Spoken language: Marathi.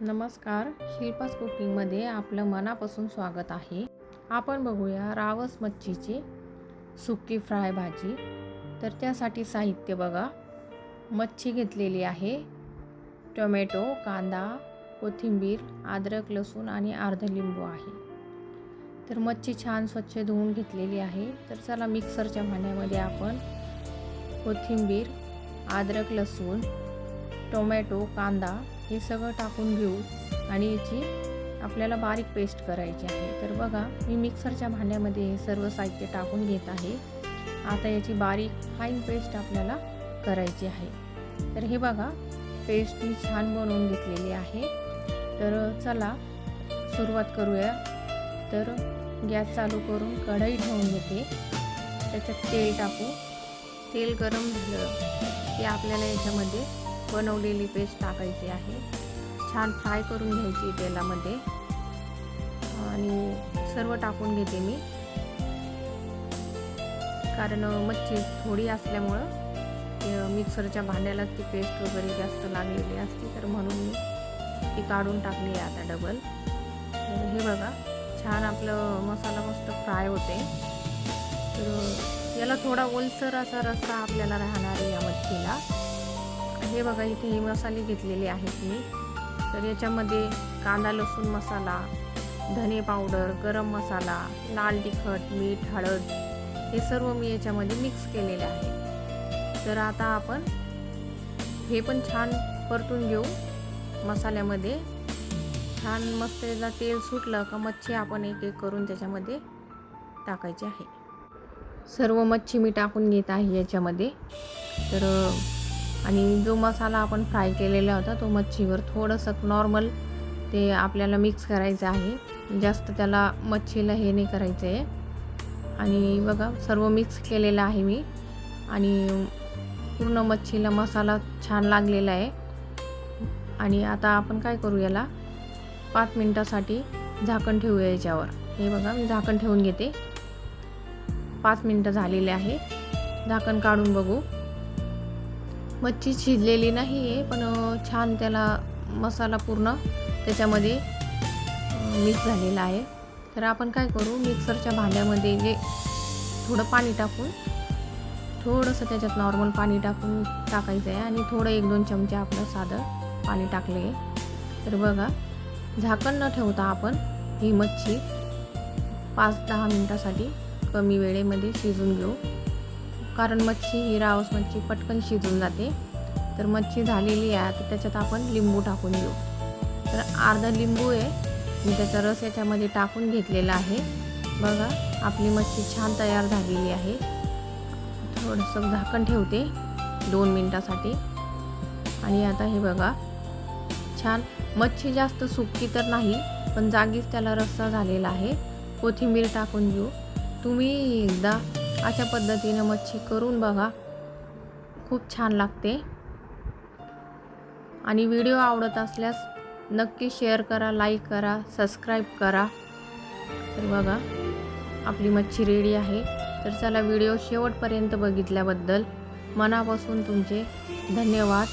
नमस्कार, शिल्पास कुकिंगमध्ये आपलं मनापासून स्वागत आहे. आपण बघूया रावस मच्छीची सुकी फ्राय भाजी. तर त्यासाठी साहित्य बघा. मच्छी घेतलेली आहे, टोमॅटो, कांदा, कोथिंबीर, अद्रक, लसूण आणि अर्ध लिंबू आहे. तर मच्छी छान स्वच्छ धुवून घेतलेली आहे. तर चला मिक्सरच्या भांड्यामध्ये आपण कोथिंबीर, अद्रक, लसूण, टोमॅटो, कांदा हे सगळं टाकून घेऊ आणि याची आपल्याला बारीक पेस्ट करायची आहे. तर बघा, मी मिक्सरच्या भांड्यामध्ये हे सर्व साहित्य टाकून घेत आहे. आता याची बारीक फाईन पेस्ट आपल्याला करायची आहे. तर हे बघा, पेस्ट मी छान बनवून घेतलेली आहे. तर चला सुरुवात करूया. तर गॅस चालू करून कढई ठेवून घेते. त्याच्यात तेल टाकू. तेल गरम झालं की आपल्याला याच्यामध्ये बनवलेली पेस्ट टाकायची आहे. छान फ्राय करून घ्यायची तेलामध्ये आणि सर्व टाकून घेते मी, कारण मच्छी थोडी असल्यामुळं मिक्सरच्या भांड्याला ती पेस्ट वगैरे जास्त लागलेली असते, तर म्हणून मी ती काढून टाकली आहे आता डबल. तर हे बघा, छान आपलं मसाला मस्त फ्राय होते. तर याला थोडा ओलसर असा रस्सा आपल्याला राहणार आहे या मच्छीला. हे बघा, इथे हे मसाले घेतलेले आहेत मी. तर याच्यामध्ये कांदा लसूण मसाला, धने पावडर, गरम मसाला, लाल तिखट, मीठ, हळद हे सर्व मी याच्यामध्ये मिक्स केलेले आहे. तर आता आपण हे पण छान परतून घेऊ मसाल्यामध्ये. छान मस्त याला तेल सुटलं का मच्छी आपण एक एक करून त्याच्यामध्ये टाकायची आहे. सर्व मच्छी मी टाकून घेत आहे याच्यामध्ये. तर आणि जो मसाला आपण फ्राय केलेला होता तो मच्छीवर थोडंसं नॉर्मल ते आपल्याला मिक्स करायचं आहे. जास्त त्याला मच्छीला हे नाही करायचं आहे. आणि बघा, सर्व मिक्स केलेलं आहे मी आणि पूर्ण मच्छीला मसाला छान लागलेला आहे. आणि आता आपण काय करू, याला 5 मिनिटासाठी झाकण ठेवूया याच्यावर. हे बघा, मी झाकण ठेवून घेते. 5 मिनिटं झालेले आहे. झाकण काढून बघू. मच्छी शिजलेली नाही आहे, पण छान त्याला मसाला पूर्ण त्याच्यामध्ये मिक्स झालेला आहे. तर आपण काय करू, मिक्सरच्या भांड्यामध्ये जे थोडं पाणी टाकून, थोडंसं त्याच्यात नॉर्मल पाणी टाकायचं आहे आणि थोडं 1-2 चमचे आपलं साधं पाणी टाकले आहे. तर बघा, झाकण न ठेवता आपण ही मच्छी 5-10 मिनिटासाठी कमी वेळेमध्ये शिजून घेऊ, कारण मच्छी ही रावस मच्छी पटकन शिजून जाते. तर मच्छी झालेली आहे. तर त्याच्यात आपण लिंबू टाकून घेऊ. तर अर्धा लिंबू आहे, मी त्याचा रस याच्यामध्ये टाकून घेतलेला आहे. बघा, आपली मच्छी छान तयार झालेली आहे. थोडंसं झाकण ठेवते 2 मिनिटासाठी. आणि आता हे बघा, छान मच्छी जास्त सुकी तर नाही, पण जागीच त्याला रस्सा झालेला आहे. कोथिंबीर टाकून घेऊ. तुम्ही एकदा अशा पद्धतीनं मच्छी करून बघा, खूप छान लागते. आणि व्हिडिओ आवडत असल्यास नक्की शेअर करा, लाईक करा, सबस्क्राईब करा. तर बघा, आपली मच्छी रेडी आहे. तर चला, व्हिडिओ शेवटपर्यंत बघितल्याबद्दल मनापासून तुमचे धन्यवाद.